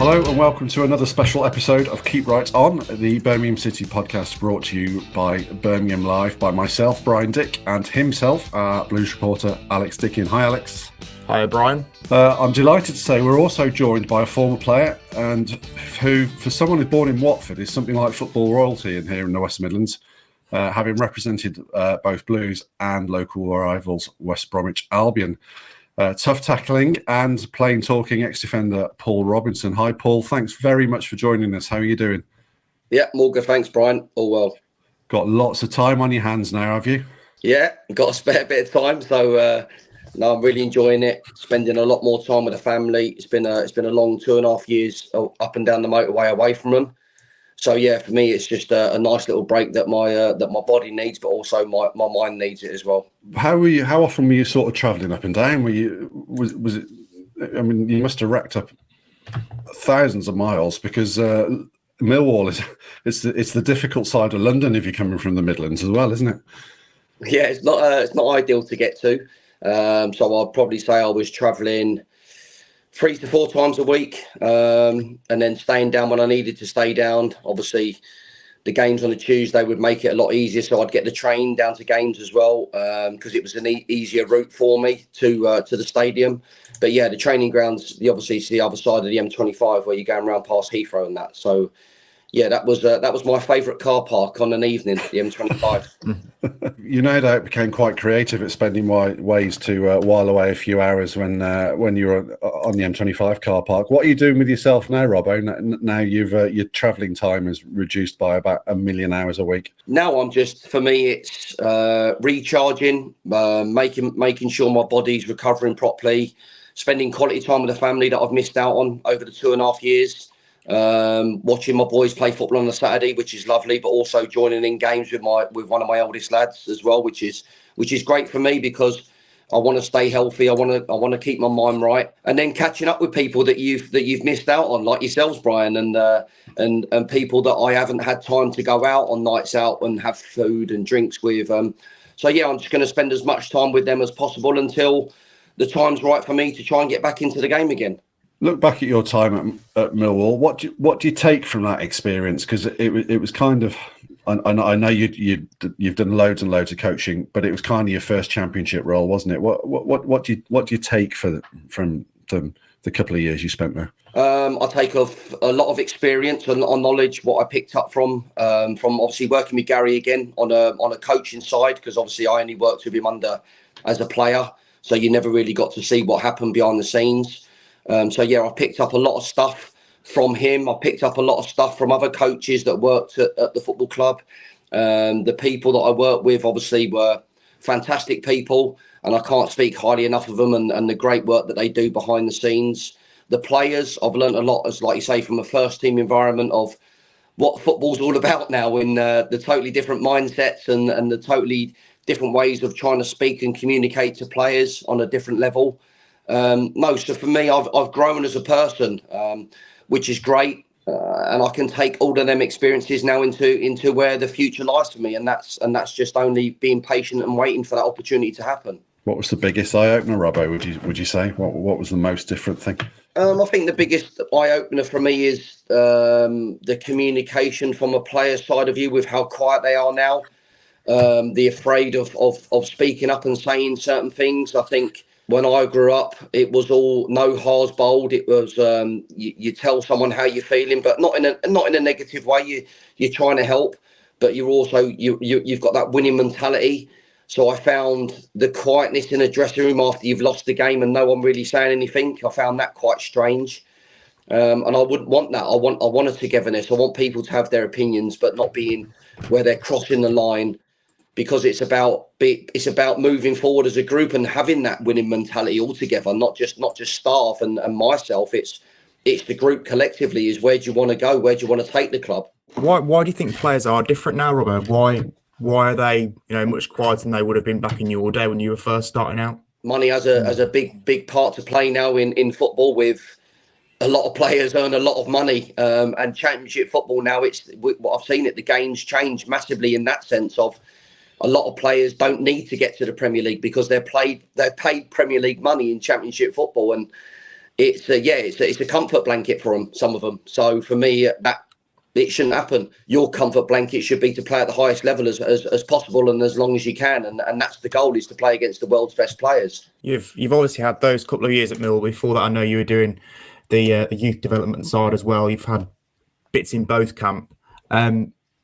Hello and welcome to another special episode of Keep Right On, the Birmingham City podcast brought to you by Birmingham Live by myself, Brian Dick, and himself, our Blues reporter, Alex Dicken. Hi, Alex. Hi, Brian. I'm delighted to say we're also joined by a former player and who, for someone who's born in Watford, is something like football royalty in here in the West Midlands, having represented both Blues and local rivals West Bromwich Albion. Tough tackling and plain talking ex-defender Paul Robinson. Hi, Paul. Thanks very much for joining us. How are you doing? Yeah, all good. Thanks, Brian. All well. Got lots of time on your hands now, have you? Yeah, got a spare bit of time. So, no, I'm really enjoying it. Spending a lot more time with the family. It's been a long 2.5 years up and down the motorway away from them. So, yeah, for me, it's just a nice little break that my body needs, but also my mind needs it as well. How often were you sort of travelling up and down? Was it? I mean, you must have racked up thousands of miles because Millwall it's the difficult side of London if you're coming from the Midlands as well, isn't it? Yeah, it's not ideal to get to. So I'd probably say I was travelling 3 to 4 times a week, and then staying down when I needed to stay down. Obviously, the games on a Tuesday would make it a lot easier, so I'd get the train down to games as well, because it was an easier route for me to the stadium. But yeah, the training grounds, obviously it's the other side of the M25 where you're going around past Heathrow and that. So yeah, that was my favourite car park on an evening, the M25. You no doubt became quite creative at spending ways to while away a few hours when you were on the M25 car park. What are you doing with yourself now, Robbo? Now your travelling time is reduced by about 1 million hours a week. Now for me, it's recharging, making sure my body's recovering properly, spending quality time with the family that I've missed out on over the 2.5 years. Watching my boys play football on a Saturday, which is lovely, but also joining in games with one of my oldest lads as well, which is great for me because I want to stay healthy. I want to keep my mind right, and then catching up with people that you've missed out on, like yourselves, Brian, and people that I haven't had time to go out on nights out and have food and drinks with. So yeah, I'm just going to spend as much time with them as possible until the time's right for me to try and get back into the game again. Look back at your time at Millwall. What do you take from that experience? Because it was kind of, I know you've done loads and loads of coaching, but it was kind of your first championship role, wasn't it? What do you take from the couple of years you spent there? I take a lot of experience and knowledge. What I picked up from obviously working with Gary again on a coaching side, because obviously I only worked with him as a player, so you never really got to see what happened behind the scenes. So yeah, I picked up a lot of stuff from him. I picked up a lot of stuff from other coaches that worked at the football club. The people that I worked with obviously were fantastic people, and I can't speak highly enough of them and the great work that they do behind the scenes. The players, I've learned a lot, as like you say, from a first team environment of what football's all about now, in the totally different mindsets and the totally different ways of trying to speak and communicate to players on a different level. So for me, I've grown as a person, which is great, and I can take all of them experiences now into where the future lies for me, and that's just only being patient and waiting for that opportunity to happen. What was the biggest eye opener, Robbo? Would you say what was the most different thing? I think the biggest eye opener for me is the communication from a player's side of you, with how quiet they are now, the afraid of speaking up and saying certain things. I think when I grew up, it was all no hars bold. It was you tell someone how you're feeling, but not in a negative way. You're trying to help, but you're also you've got that winning mentality. So I found the quietness in a dressing room after you've lost the game and no one really saying anything. I found that quite strange, and I wouldn't want that. I want a togetherness. I want people to have their opinions, but not being where they're crossing the line. Because it's about moving forward as a group and having that winning mentality altogether, not just staff and myself. It's the group collectively. Is where do you want to go? Where do you want to take the club? Why do you think players are different now, Robert? Why are they much quieter than they would have been back in your day when you were first starting out? Money has a big part to play now in football. With a lot of players earn a lot of money, and championship football now. It's what I've seen. The game's changed massively in that sense of. A lot of players don't need to get to the Premier League because they're paid Premier League money in Championship football, and it's a comfort blanket for them, some of them. So for me, that it shouldn't happen. Your comfort blanket should be to play at the highest level as possible and as long as you can. And that's the goal, is to play against the world's best players. You've obviously had those couple of years at Mill. Before that, I know you were doing the youth development side as well. You've had bits in both camp.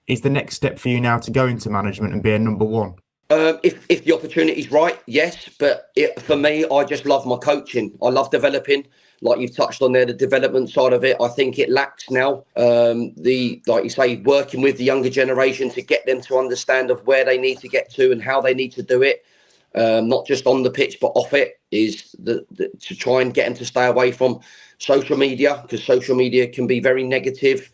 Is the next step for you now to go into management and be a number one? If the opportunity's right, yes. But for me, I just love my coaching. I love developing. Like you've touched on there, the development side of it, I think it lacks now. Like you say, working with the younger generation to get them to understand of where they need to get to and how they need to do it, not just on the pitch but off it, is to try and get them to stay away from social media, because social media can be very negative.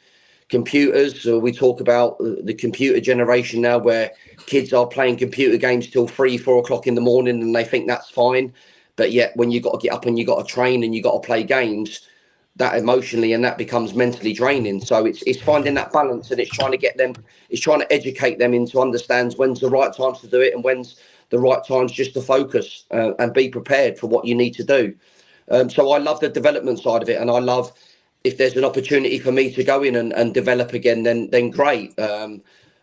Computers, so we talk about the computer generation now, where kids are playing computer games till 3-4 o'clock in the morning and they think that's fine. But yet when you got to get up and you got to train and you got to play games, that emotionally and that becomes mentally draining. So it's finding that balance, and it's trying to educate them into understands when's the right times to do it and when's the right times just to focus and be prepared for what you need to do. So I love the development side of it, and I love, if there's an opportunity for me to go in and develop again, then great.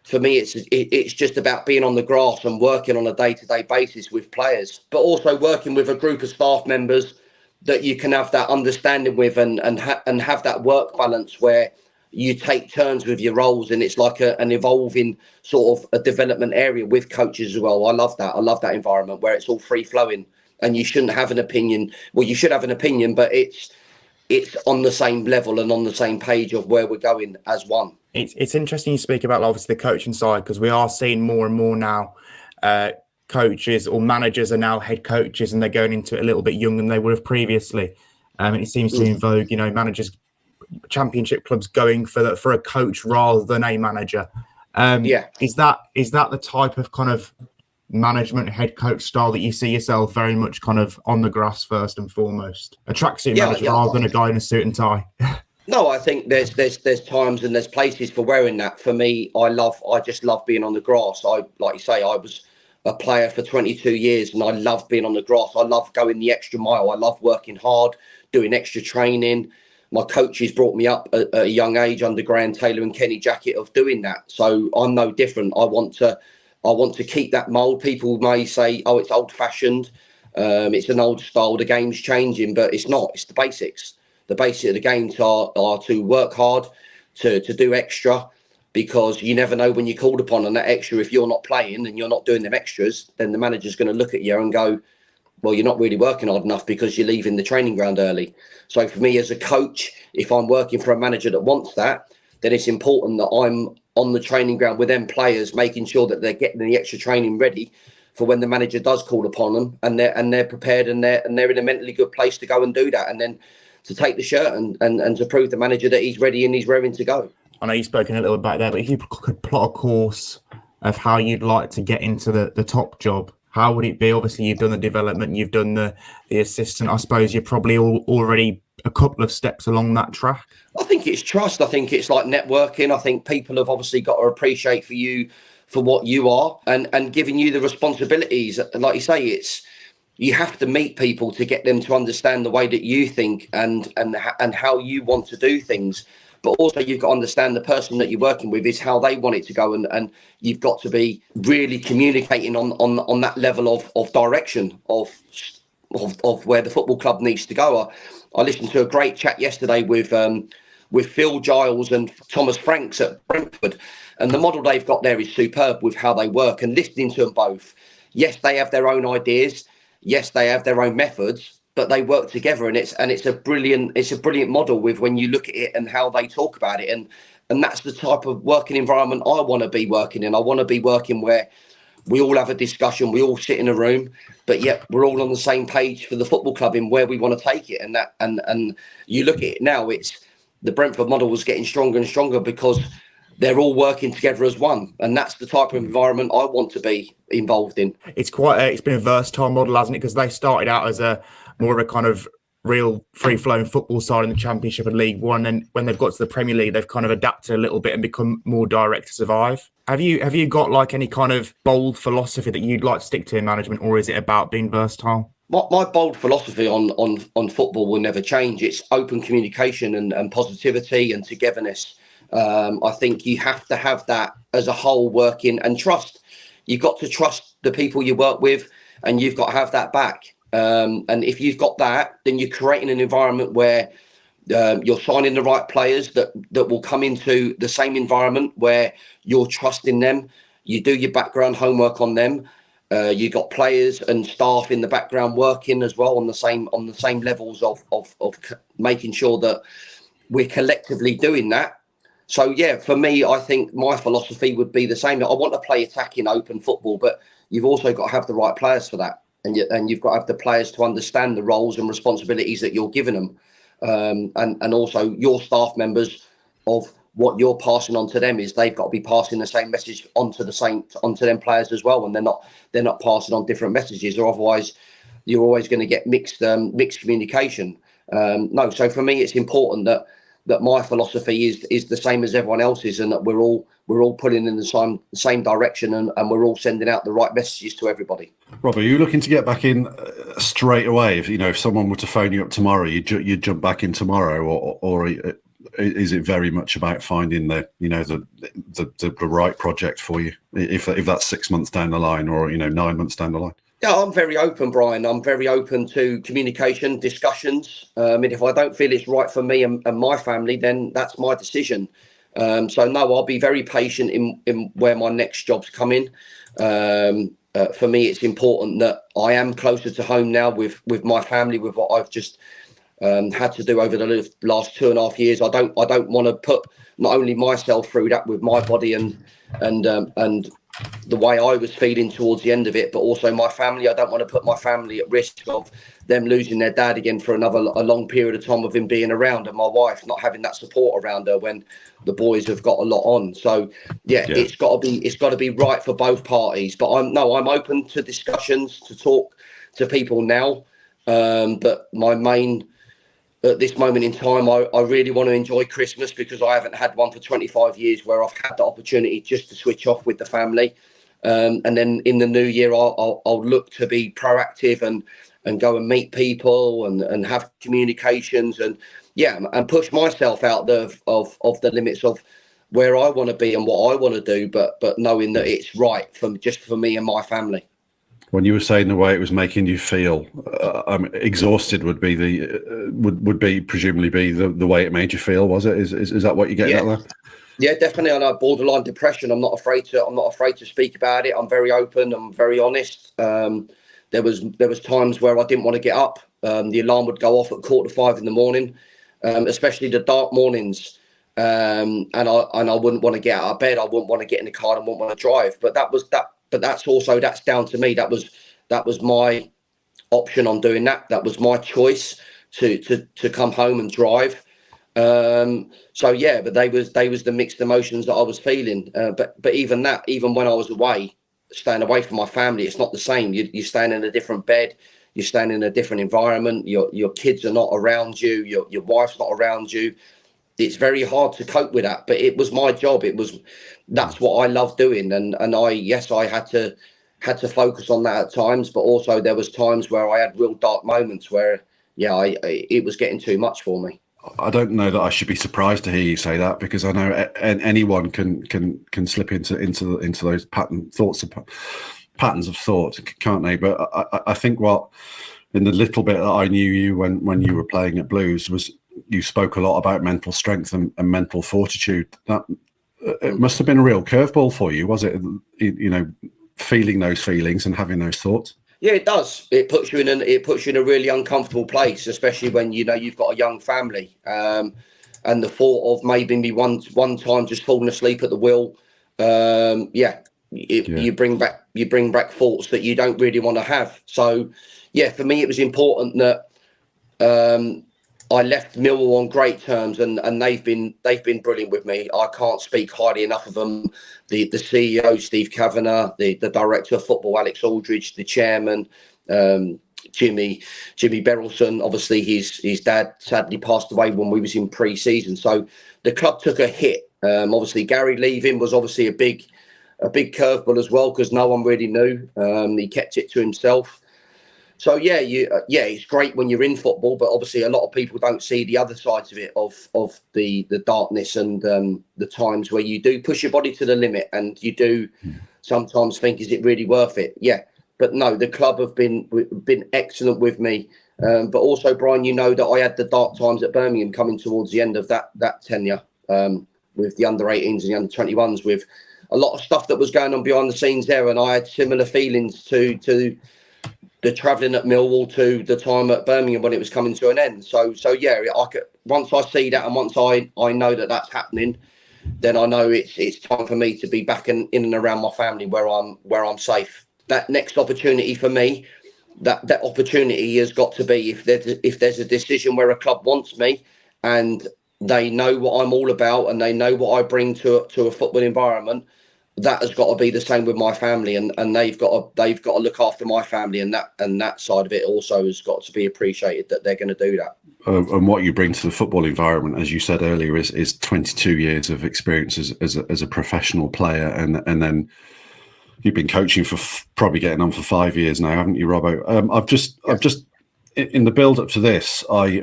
For me, it's just about being on the grass and working on a day-to-day basis with players, but also working with a group of staff members that you can have that understanding with and have that work balance where you take turns with your roles, and it's like an evolving sort of a development area with coaches as well. I love that. I love that environment where it's all free-flowing and you shouldn't have an opinion. Well, you should have an opinion, but it's on the same level and on the same page of where we're going as one. It's interesting you speak about obviously the coaching side, because we are seeing more and more now coaches or managers are now head coaches, and they're going into it a little bit younger than they would have previously. And it seems to be in vogue, managers, championship clubs going for a coach rather than a manager. Is that the type of kind of management head coach style that you see yourself very much kind of on the grass first and foremost? A tracksuit manager rather than a guy in a suit and tie? No, I think there's times and there's places for wearing that. For me, I just love being on the grass. Like you say, I was a player for 22 years and I love being on the grass. I love going the extra mile. I love working hard, doing extra training. My coaches brought me up at a young age under Graham Taylor and Kenny Jackett of doing that. So I'm no different. I want to keep that mould. People may say, oh, it's old fashioned. It's an old style. The game's changing, but it's not. It's the basics. The basics of the games are to work hard, to do extra, because you never know when you're called upon. And that extra, if you're not playing and you're not doing them extras, then the manager's going to look at you and go, well, you're not really working hard enough because you're leaving the training ground early. So for me as a coach, if I'm working for a manager that wants that, then it's important that I'm on the training ground with them players, making sure that they're getting the extra training ready for when the manager does call upon them, and they're prepared and they're in a mentally good place to go and do that. And then to take the shirt and to prove the manager that he's ready and he's raring to go. I know you've spoken a little about that, but if you could plot a course of how you'd like to get into the top job, how would it be? Obviously, you've done the development, you've done the assistant. I suppose you're probably already a couple of steps along that track. I think it's trust. I think it's like networking. I think people have obviously got to appreciate for what you are and giving you the responsibilities. Like you say, you have to meet people to get them to understand the way that you think and how you want to do things. But also you've got to understand the person that you're working with is how they want it to go. And you've got to be really communicating on that level of direction of where the football club needs to go. I listened to a great chat yesterday with Phil Giles and Thomas Franks at Brentford. And the model they've got there is superb with how they work, and listening to them both. Yes, they have their own ideas. Yes, they have their own methods, but they work together, and it's a brilliant model with when you look at it and how they talk about it, and that's the type of working environment I want to be working in. I want to be working where we all have a discussion, we all sit in a room, but yet we're all on the same page for the football club in where we want to take it. And you look at it now, it's the Brentford model was getting stronger and stronger because they're all working together as one, and that's the type of environment I want to be involved in. It's been a versatile model, hasn't it? Because they started out as more of a kind of real free-flowing football side in the Championship and League One, and when they've got to the Premier League, they've kind of adapted a little bit and become more direct to survive. Have you got like any kind of bold philosophy that you'd like to stick to in management, or is it about being versatile? my bold philosophy on football will never change. It's open communication and positivity and togetherness. I think you have to have that as a whole working, and trust. You've got to trust the people you work with, and you've got to have that back. And if you've got that, then you're creating an environment where you're signing the right players that will come into the same environment where you're trusting them. You do your background homework on them. You got players and staff in the background working as well on the same levels of making sure that we're collectively doing that. So yeah, for me, I think my philosophy would be the same. I want to play attacking, open football, but you've also got to have the right players for that, and you've got to have the players to understand the roles and responsibilities that you're giving them, and also your staff members of what you're passing on to them is they've got to be passing the same message onto them players as well, and they're not passing on different messages, or otherwise you're always going to get mixed communication. No, so for me, it's important that my philosophy is the same as everyone else's, and that we're all pulling in the same direction, and we're all sending out the right messages to everybody. Rob, are you looking to get back in straight away? If someone were to phone you up tomorrow, you'd jump back in tomorrow, or is it very much about finding the right project for you? If that's 6 months down the line, or 9 months down the line. Yeah, I'm very open, Brian. I'm very open to communication, discussions. And if I don't feel it's right for me and my family, then that's my decision. So no, I'll be very patient in where my next job's coming. For me, it's important that I am closer to home now with my family, with what I've just had to do over the last 2.5 years. I don't want to put not only myself through that with my body and the way I was feeling towards the end of it, but also my family. I don't want to put my family at risk of them losing their dad again for a long period of time of him being around, and my wife not having that support around her when the boys have got a lot on. So yeah. It's got to be right for both parties. But I'm open to discussions, to talk to people now. But my main, at this moment in time, I really want to enjoy Christmas, because I haven't had one for 25 years where I've had the opportunity just to switch off with the family. And then in the new year, I'll look to be proactive and go and meet people and have communications and push myself out of the limits of where I want to be and what I want to do, but knowing that it's right for me and my family. When you were saying the way it was making you feel, exhausted would presumably be the way it made you feel, was it? Is that what you're getting at there? Yeah, definitely. I know borderline depression. I'm not afraid to speak about it. I'm very open. I'm very honest. There was times where I didn't want to get up. The alarm would go off at 4:45 in the morning, especially the dark mornings. And I wouldn't want to get out of bed. I wouldn't want to get in the car. I wouldn't want to drive. But that's down to me. That was my option on doing that. That was my choice to come home and drive. But they was the mixed emotions that I was feeling. But even when I was away, staying away from my family, it's not the same. You're staying in a different bed. You're staying in a different environment. Your kids are not around you. Your wife's not around you. It's very hard to cope with that, but it was my job. That's what I love doing. And I had to focus on that at times, but also there was times where I had real dark moments where, it was getting too much for me. I don't know that I should be surprised to hear you say that, because I know anyone can slip into those patterns of thought, can't they? But I think in the little bit that I knew you when you were playing at Blues, was you spoke a lot about mental strength and mental fortitude. That it must have been a real curveball for you, was it? Feeling those feelings and having those thoughts. Yeah, it does. It puts you in a really uncomfortable place, especially when you've got a young family. And the thought of maybe me one time just falling asleep at the wheel. You bring back thoughts that you don't really want to have. So yeah, for me it was important that I left Millwall on great terms, and they've been brilliant with me. I can't speak highly enough of them. The CEO, Steve Kavanagh, the director of football, Alex Aldridge, the chairman, Jimmy Berylson. Obviously, his dad sadly passed away when we was in pre-season, so the club took a hit. Obviously, Gary leaving was obviously a big curveball as well, because no one really knew. He kept it to himself. So yeah, it's great when you're in football, but obviously a lot of people don't see the other sides of it, of the darkness and the times where you do push your body to the limit, and you do sometimes think, is it really worth it? Yeah, but no, the club have been excellent with me. But also, Brian, you know that I had the dark times at Birmingham coming towards the end of that tenure, with the under-18s and the under-21s, with a lot of stuff that was going on behind the scenes there, and I had similar feelings to the travelling at Millwall to the time at Birmingham when it was coming to an end. So yeah, once I see that, and once I know that that's happening, then I know it's time for me to be back in and around my family where I'm safe. That next opportunity for me, that opportunity has got to be if there's a decision where a club wants me and they know what I'm all about and they know what I bring to a football environment. That has got to be the same with my family, and they've got to look after my family, and that side of it also has got to be appreciated, that they're going to do that. And what you bring to the football environment, as you said earlier, is 22 years of experience as a professional player, and then you've been coaching for probably getting on for 5 years now, haven't you, Robbo? I've just in the build up to this, I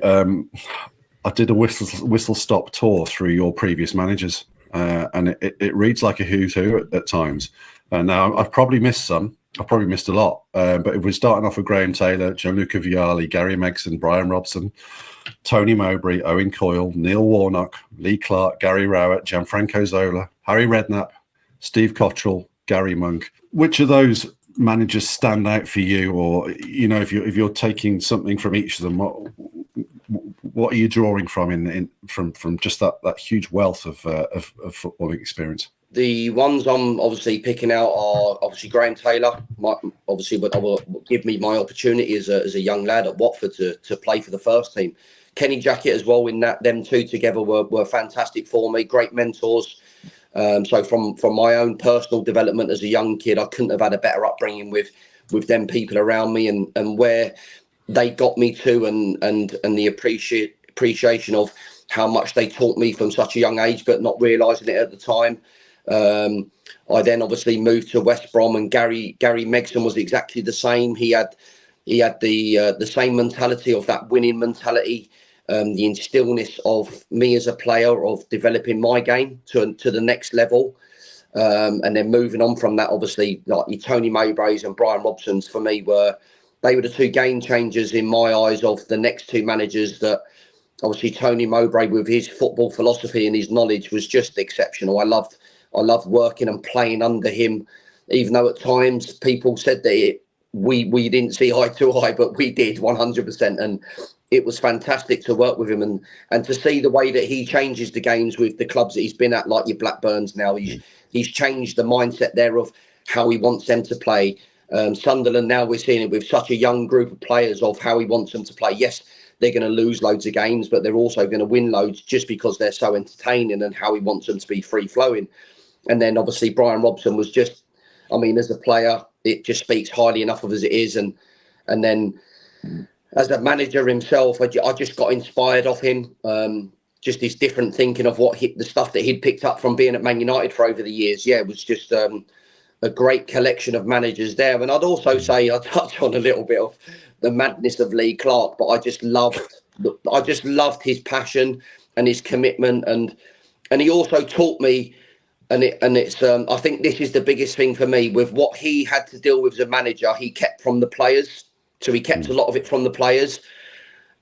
did a whistle stop tour through your previous managers. And it reads like a who's who at times. Now, I've probably missed some. I've probably missed a lot. But if we're starting off with Graham Taylor, Gianluca Vialli, Gary Megson, Brian Robson, Tony Mowbray, Owen Coyle, Neil Warnock, Lee Clark, Gary Rowett, Gianfranco Zola, Harry Redknapp, Steve Cottrell, Gary Monk. Which of those managers stand out for you? Or, you know, if you're taking something from each of them, what are you drawing from from just that huge wealth of footballing experience? The ones I'm obviously picking out are obviously Graham Taylor. But will give me my opportunity as a young lad at Watford to play for the first team. Kenny Jackett as well. In that, them two together were fantastic for me. Great mentors. So from my own personal development as a young kid, I couldn't have had a better upbringing with them people around me, and where they got me to, and the appreciation of how much they taught me from such a young age, but not realising it at the time. I then obviously moved to West Brom, and Gary Megson was exactly the same. He had the same mentality, of that winning mentality, the instillness of me as a player, of developing my game to the next level. And then moving on from that, obviously, like your Tony Mowbrays and Brian Robsons, for me, were the two game changers in my eyes of the next two managers. That obviously Tony Mowbray, with his football philosophy and his knowledge, was just exceptional. I loved working and playing under him, even though at times people said that we didn't see eye to eye, but we did 100%. And it was fantastic to work with him and to see the way that he changes the games with the clubs that he's been at, like your Blackburns now. He's changed the mindset there of how he wants them to play. Sunderland, now we're seeing it with such a young group of players, of how he wants them to play. Yes, they're going to lose loads of games, but they're also going to win loads, just because they're so entertaining, and how he wants them to be free-flowing. And then obviously Brian Robson was just, I mean, as a player, it just speaks highly enough of as it is. And then as a manager himself, I just got inspired off him. Just his different thinking of the stuff that he'd picked up from being at Man United for over the years. Yeah, it was just a great collection of managers there. And I'd also say, I touch on a little bit of the madness of Lee Clark, but I just loved his passion and his commitment, and he also taught me, and it's I think this is the biggest thing for me, with what he had to deal with as a manager. He kept from the players, so he kept a lot of it from the players,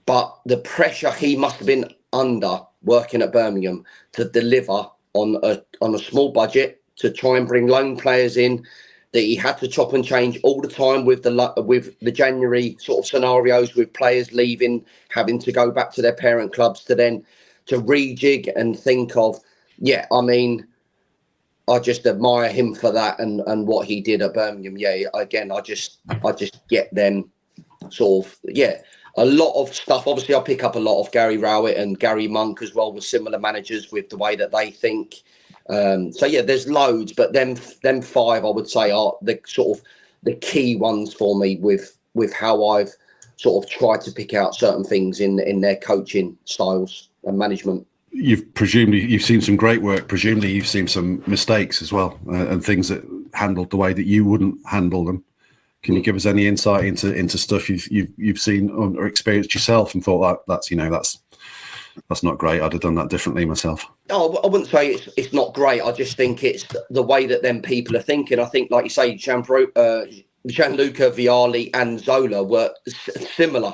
but the pressure he must have been under working at Birmingham to deliver on a small budget, to try and bring loan players in, that he had to chop and change all the time with the January sort of scenarios, with players leaving, having to go back to their parent clubs, to rejig and think of, yeah, I mean, I just admire him for that and what he did at Birmingham. Yeah, again, I just get them sort of, yeah, a lot of stuff. Obviously, I pick up a lot of Gary Rowett and Gary Monk as well, with similar managers, with the way that they think. So yeah, there's loads, but them five, I would say, are the sort of the key ones for me, with how I've sort of tried to pick out certain things in their coaching styles and management. You've seen some great work. Presumably you've seen some mistakes as well, and things that handled the way that you wouldn't handle them. Can you give us any insight into stuff you've seen or experienced yourself and thought that's not great? I'd have done that differently myself. Oh, I wouldn't say it's not great. I just think it's the way that them people are thinking. I think, like you say, Gianluca Vialli and Zola were similar.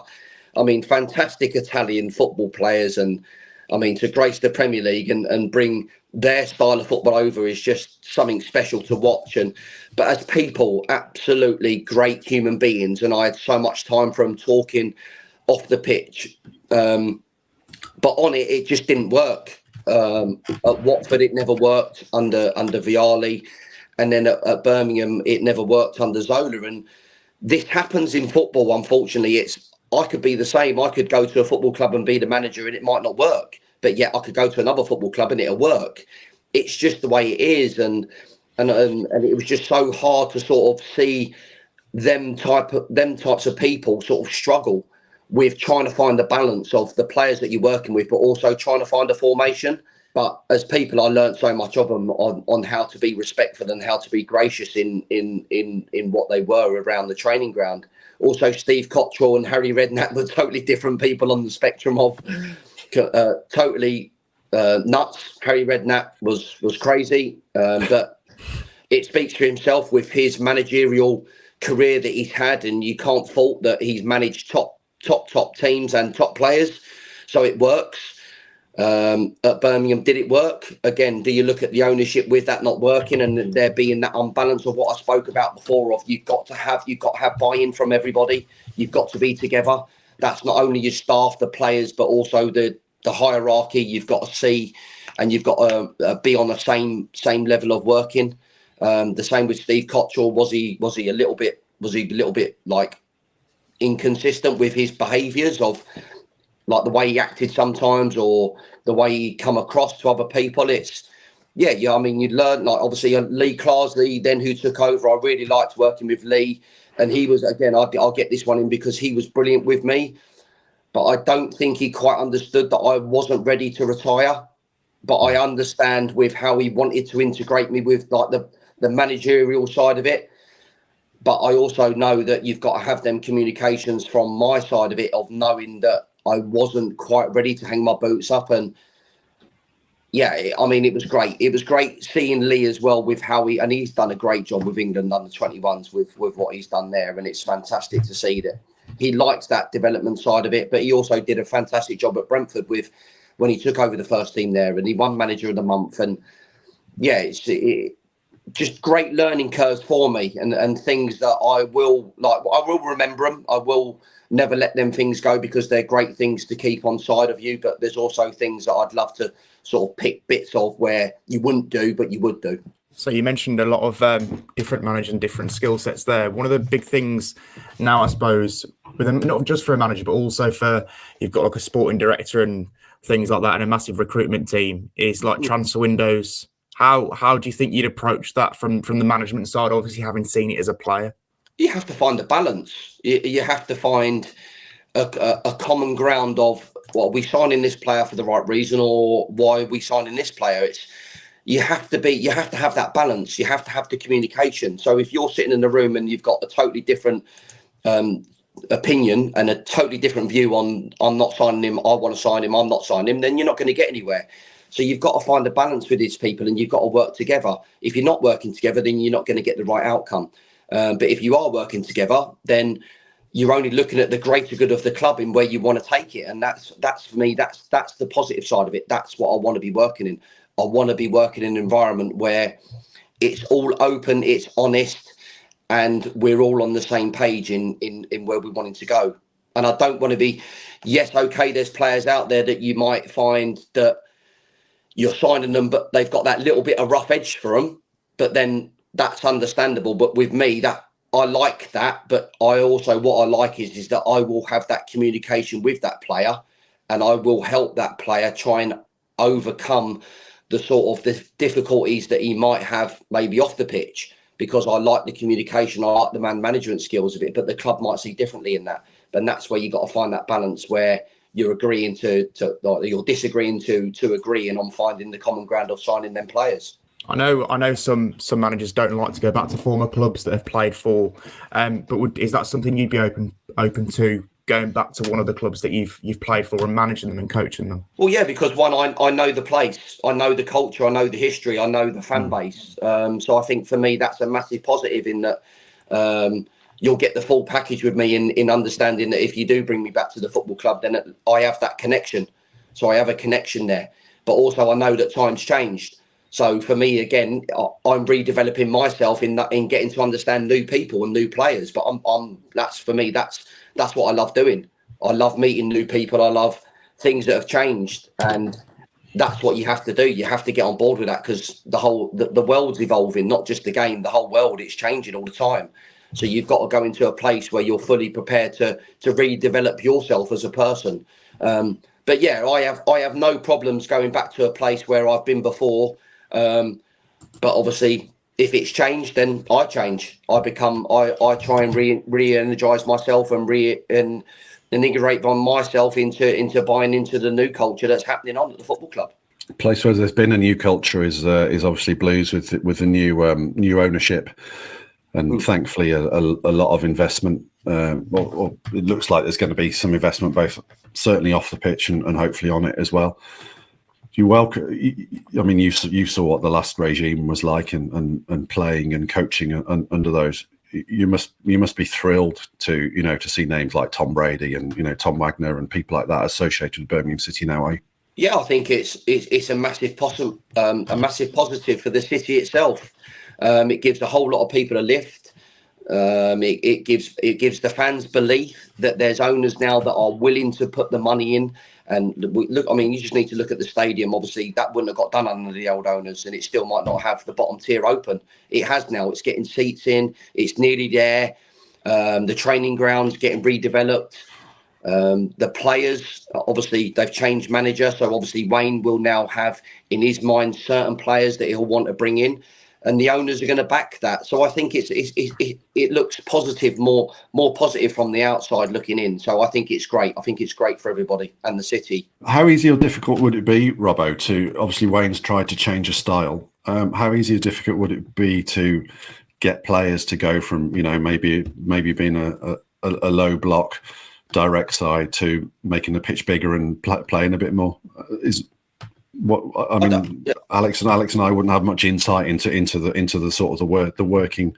I mean, fantastic Italian football players, and I mean, to grace the Premier League and bring their style of football over is just something special to watch. But as people, absolutely great human beings, and I had so much time for them talking off the pitch. But on it just didn't work. At Watford, it never worked under Vialli, and then at Birmingham, it never worked under Zola. And this happens in football. Unfortunately, I could be the same. I could go to a football club and be the manager, and it might not work. But yet, I could go to another football club and it'll work. It's just the way it is, and it was just so hard to sort of see them types of people sort of struggle with trying to find the balance of the players that you're working with, but also trying to find a formation. But as people, I learned so much of them on how to be respectful and how to be gracious in what they were around the training ground. Also, Steve Cottrell and Harry Redknapp were totally different people on the spectrum of totally nuts. Harry Redknapp was crazy, but it speaks for himself with his managerial career that he's had, and you can't fault that he's managed top teams and top players, so it works. At Birmingham, did it work? Again, do you look at the ownership with that not working and there being that unbalance of what I spoke about before of you've got to have buy-in from everybody. You've got to be together. That's not only your staff, the players, but also the hierarchy. You've got to see, and you've got to be on the same level of working. The same with Steve Cottrell. Was he a little bit like inconsistent with his behaviours of like the way he acted sometimes or the way he come across to other people? I mean, you learn, like obviously Lee Clarsley then who took over. I really liked working with Lee, and he was, again, I'll get this one in because he was brilliant with me, but I don't think he quite understood that I wasn't ready to retire. But I understand with how he wanted to integrate me with like the managerial side of it. But I also know that you've got to have them communications from my side of it, of knowing that I wasn't quite ready to hang my boots up. And yeah, I mean, it was great. It was great seeing Lee as well with how he's done a great job with England under 21s with what he's done there. And it's fantastic to see that he likes that development side of it. But he also did a fantastic job at Brentford when he took over the first team there, and he won Manager of the Month. And yeah, just great learning curves for me, and things that I will remember them. I will never let them things go because they're great things to keep on side of you. But there's also things that I'd love to sort of pick bits of where you wouldn't do, but you would do. So you mentioned a lot of different managers and different skill sets there. One of the big things now, I suppose, with not just for a manager, but also for you've got like a sporting director and things like that, and a massive recruitment team, is like transfer windows. How do you think you'd approach that from the management side, obviously having seen it as a player? You have to find a balance. You have to find a common ground of, well, are we signing this player for the right reason, or why are we signing this player? You have to have that balance. You have to have the communication. So if you're sitting in the room and you've got a totally different opinion and a totally different view on, I'm not signing him, I want to sign him, I'm not signing him, then you're not going to get anywhere. So you've got to find a balance with these people, and you've got to work together. If you're not working together, then you're not going to get the right outcome. But if you are working together, then you're only looking at the greater good of the club in where you want to take it. And that's for me, that's the positive side of it. That's what I want to be working in. I want to be working in an environment where it's all open, it's honest, and we're all on the same page in where we're wanting to go. And I don't want to be, yes, okay, there's players out there that you might find that you're signing them, but they've got that little bit of rough edge for them. But then that's understandable. But with me, that I like that. But I also, what I like is that I will have that communication with that player, and I will help that player try and overcome the sort of the difficulties that he might have maybe off the pitch, because I like the communication, I like the man management skills of it, but the club might see differently in that. And that's where you got to find that balance where you're agreeing to you're disagreeing to agreeing on finding the common ground of signing them players. I know some managers don't like to go back to former clubs that have played for, but is that something you'd be open to, going back to one of the clubs that you've played for and managing them and coaching them? Well, yeah, because one, I know the place, I know the culture, I know the history, I know the fan base. So I think for me that's a massive positive in that you'll get the full package with me in understanding that if you do bring me back to the football club, then I have that connection. So I have a connection there. But also I know that times changed. So for me, again, I'm redeveloping myself in getting to understand new people and new players. But that's for me, that's what I love doing. I love meeting new people. I love things that have changed, and that's what you have to do. You have to get on board with that, because the world's evolving, not just the game. The whole world, it's changing all the time. So you've got to go into a place where you're fully prepared to redevelop yourself as a person. But yeah, I have no problems going back to a place where I've been before. But obviously, if it's changed, then I change. I try and re-energize myself and integrate myself into buying into the new culture that's happening on at the football club. A place where there's been a new culture is obviously Blues with the new ownership, and thankfully a lot of investment. Well, it looks like there's going to be some investment, both certainly off the pitch and hopefully on it as well. You welcome. I mean, you saw what the last regime was like, and playing and coaching under those. You must be thrilled to see names like Tom Brady and Tom Wagner and people like that associated with Birmingham City now. Yeah, I think it's a massive positive for the city itself. It gives a whole lot of people a lift. It gives the fans belief that there's owners now that are willing to put the money in. And look, I mean, you just need to look at the stadium. Obviously, that wouldn't have got done under the old owners, and it still might not have the bottom tier open. It has now. It's getting seats in. It's nearly there. The training ground's getting redeveloped. The players, obviously, they've changed manager. So obviously, Wayne will now have in his mind certain players that he'll want to bring in, and the owners are going to back that. So I think it looks positive, more positive from the outside looking in. So I think it's great. I think it's great for everybody and the city. How easy or difficult would it be, Robbo, to obviously Wayne's tried to change a style? How easy or difficult would it be to get players to go from maybe being a low block direct side to making the pitch bigger and playing a bit more? Alex and I wouldn't have much insight into the sort of the working,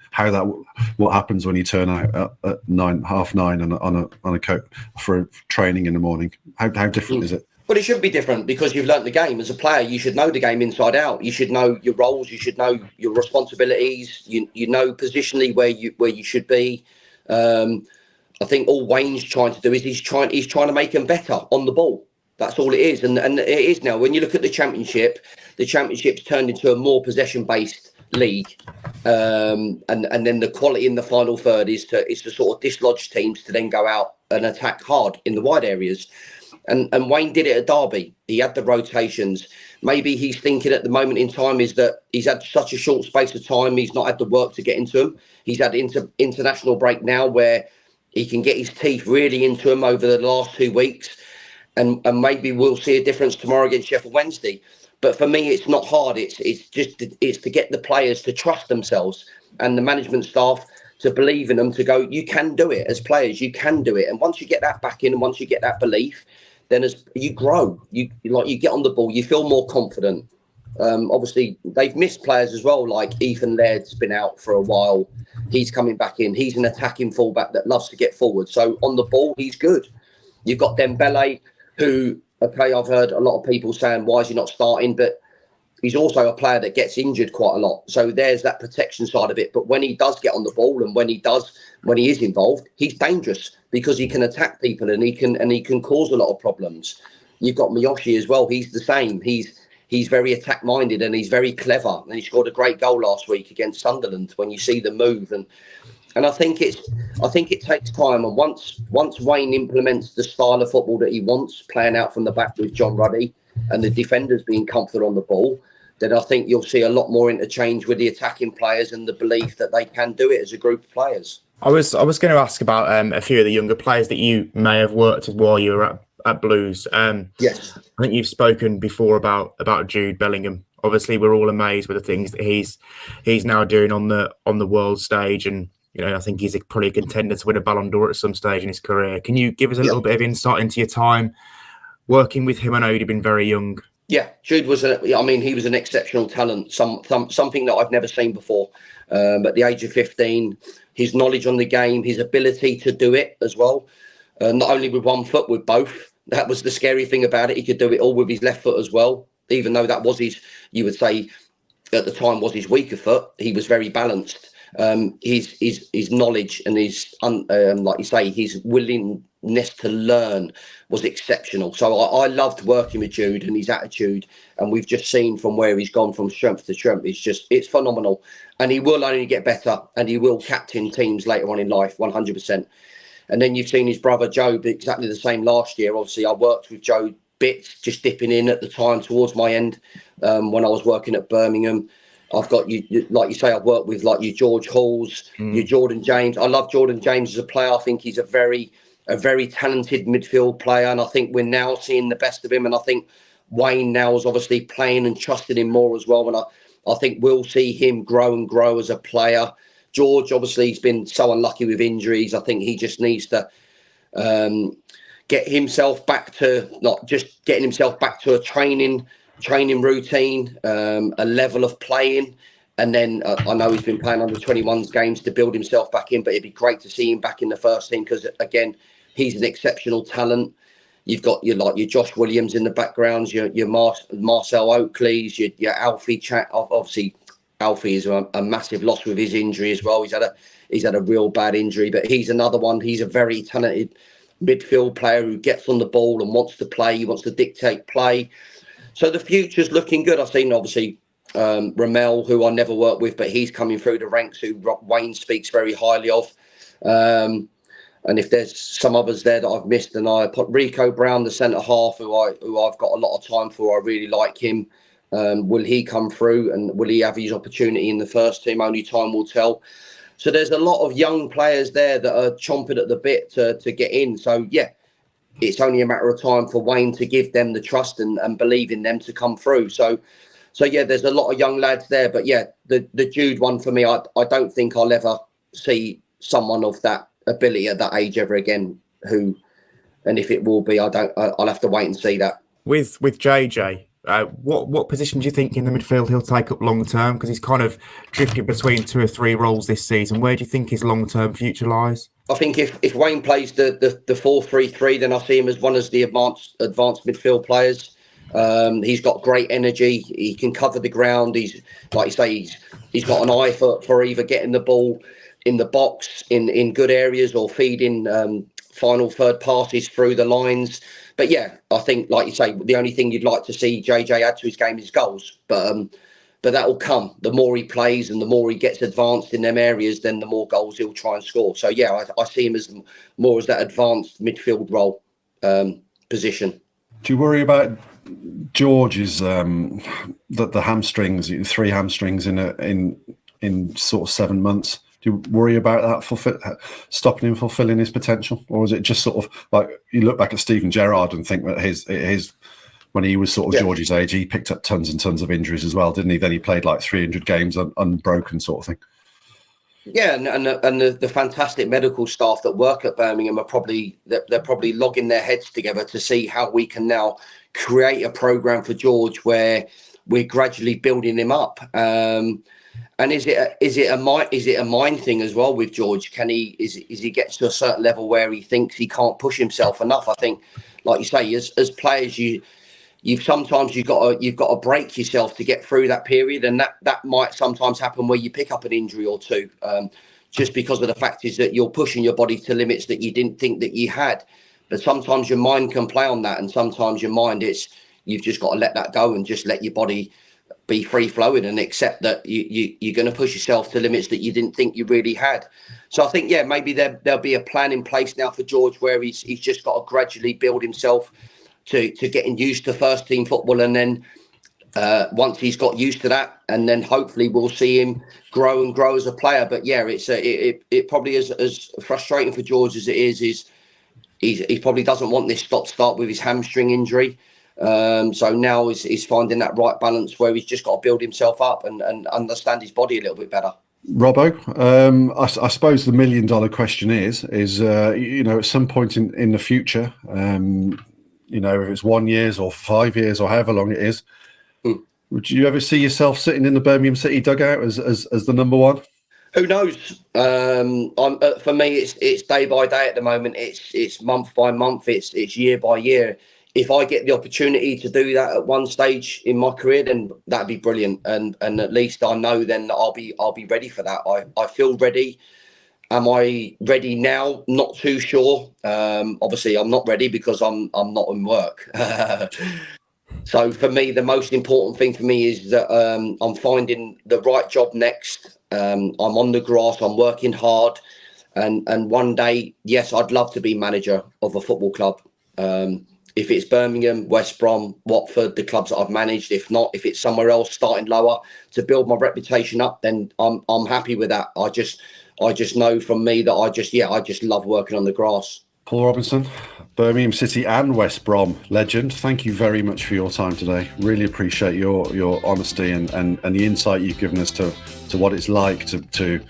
what happens when you turn out at 9:30 on a coat for training in the morning. How different is it? Well, it should be different because you've learnt the game as a player. You should know the game inside out. You should know your roles. You should know your responsibilities. You know positionally where you should be. I think all Wayne's trying to do is he's trying to make them better on the ball. That's all it is, and it is now. When you look at the championship's turned into a more possession-based league, and then the quality in the final third is to sort of dislodge teams to then go out and attack hard in the wide areas. And Wayne did it at Derby. He had the rotations. Maybe he's thinking at the moment in time is that he's had such a short space of time. He's not had the work to get into them. He's had international break now where he can get his teeth really into them over the last 2 weeks. And maybe we'll see a difference tomorrow against Sheffield Wednesday. But for me, it's not hard. It's to get the players to trust themselves and the management staff to believe in them, to go, you can do it as players, you can do it. And once you get that back in and once you get that belief, then as you grow, you get on the ball, you feel more confident. Obviously, they've missed players as well, like Ethan Laird's been out for a while. He's coming back in. He's an attacking fullback that loves to get forward. So on the ball, he's good. You've got Dembele, who, okay, I've heard a lot of people saying, why is he not starting? But he's also a player that gets injured quite a lot. So there's that protection side of it. But when he does get on the ball and when he is involved, he's dangerous because he can attack people and he can cause a lot of problems. You've got Miyoshi as well. He's the same. He's very attack minded and he's very clever. And he scored a great goal last week against Sunderland when you see the move. And I think it takes time. And once Wayne implements the style of football that he wants, playing out from the back with John Ruddy and the defenders being comfortable on the ball, then I think you'll see a lot more interchange with the attacking players and the belief that they can do it as a group of players. I was going to ask about a few of the younger players that you may have worked with while you were at Blues. Yes, I think you've spoken before about Jude Bellingham. Obviously, we're all amazed with the things that he's now doing on the world stage, and I think he's probably a contender to win a Ballon d'Or at some stage in his career. Can you give us a little bit of insight into your time working with him? I know you'd been very young. Yeah, Jude was he was an exceptional talent, something that I've never seen before. At the age of 15, his knowledge on the game, his ability to do it as well, not only with one foot, with both. That was the scary thing about it. He could do it all with his left foot as well, even though that was you would say at the time was his weaker foot. He was very balanced. His knowledge and like you say, his willingness to learn was exceptional. So I loved working with Jude and his attitude, and we've just seen from where he's gone from strength to strength. It's phenomenal, and he will only get better, and he will captain teams later on in life, 100%. And then you've seen his brother Joe, exactly the same last year. Obviously, I worked with Joe bits, just dipping in at the time towards my end when I was working at Birmingham. I've got you, like you say, I've worked with like your George Halls, your Jordan James. I love Jordan James as a player. I think he's a very talented midfield player, and I think we're now seeing the best of him. And I think Wayne now is obviously playing and trusting him more as well. And I think we'll see him grow and grow as a player. George, obviously, he's been so unlucky with injuries. I think he just needs to get himself back to a training routine, a level of playing. And then I know he's been playing under 21s games to build himself back in, but it'd be great to see him back in the first team because, again, he's an exceptional talent. You've got your Josh Williams in the backgrounds, your Marcel Oakleys, your Alfie Chat. Obviously, Alfie is a massive loss with his injury as well. He's had a real bad injury, but he's another one. He's a very talented midfield player who gets on the ball and wants to play. He wants to dictate play. So the future's looking good. I've seen, obviously, Ramel, who I never worked with, but he's coming through the ranks, who Wayne speaks very highly of. And if there's some others there that I've missed, and I put Rico Brown, the centre half, who I've got a lot of time for. I really like him. Will he come through, and will he have his opportunity in the first team? Only time will tell. So there's a lot of young players there that are chomping at the bit to get in. So yeah, it's only a matter of time for Wayne to give them the trust and believe in them to come through. So yeah, there's a lot of young lads there. But yeah, the Jude one for me, I don't think I'll ever see someone of that ability at that age ever again. And if it will be, I'll have to wait and see that. With JJ, what position do you think in the midfield he'll take up long term? Because he's kind of drifted between 2 or 3 roles this season. Where do you think his long term future lies? I think if Wayne plays the 4-3-3, then I see him as one of the advanced midfield players. He's got great energy. He can cover the ground. He's, like you say, he's got an eye for either getting the ball in the box in good areas or feeding final third passes through the lines. But yeah, I think, like you say, the only thing you'd like to see JJ add to his game is goals. But that will come. The more he plays and the more he gets advanced in them areas, then the more goals he'll try and score. So yeah, I see him as more as that advanced midfield role position. Do you worry about George's the hamstrings, 3 hamstrings in sort of 7 months? Do you worry about that stopping him fulfilling his potential, or is it just sort of like you look back at Steven Gerrard and think that his when he was sort of George's age, he picked up tons and tons of injuries as well, didn't he? Then he played like 300 games unbroken, sort of thing. Yeah, and the fantastic medical staff that work at Birmingham are probably logging their heads together to see how we can now create a program for George where we're gradually building him up. And is it a mind thing as well with George? Can he gets to a certain level where he thinks he can't push himself enough? I think, like you say, as players, you've got to break yourself to get through that period, and that might sometimes happen where you pick up an injury or two, just because of the fact is that you're pushing your body to limits that you didn't think that you had. But sometimes your mind can play on that, and sometimes your mind you've just got to let that go and just let your body be free flowing and accept that you're going to push yourself to limits that you didn't think you really had. So I think, yeah, maybe there'll be a plan in place now for George where he's just got to gradually build himself to getting used to first team football. And then once he's got used to that, and then hopefully we'll see him grow and grow as a player. But yeah, it probably is as frustrating for George as it is he probably doesn't want this stop-start with his hamstring injury. So now he's finding that right balance where he's just got to build himself up and understand his body a little bit better. Robbo, I suppose the $1 million question is at some point in the future, if it's 1 year or 5 years or however long it is, would you ever see yourself sitting in the Birmingham City dugout as the number one? Who knows? For me, it's day by day at the moment. It's month by month. It's year by year. If I get the opportunity to do that at one stage in my career, then that'd be brilliant. And at least I know then that I'll be ready for that. I feel ready. Am I ready now? Not too sure. Obviously, I'm not ready because I'm not in work. So for me, the most important thing for me is that I'm finding the right job next. I'm on the grass. I'm working hard, and one day, yes, I'd love to be manager of a football club. If it's Birmingham, West Brom, Watford, the clubs that I've managed. If not, if it's somewhere else, starting lower to build my reputation up, then I'm happy with that. I just know from me that I just love working on the grass. Paul Robinson, Birmingham City and West Brom legend, thank you very much for your time today. Really appreciate your honesty and the insight you've given us to what it's like to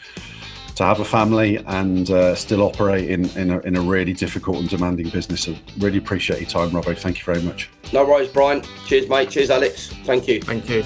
have a family and still operate in a really difficult and demanding business. So really appreciate your time, Robbo. Thank you very much. No worries, Brian. Cheers, mate. Cheers, Alex. Thank you. Thank you.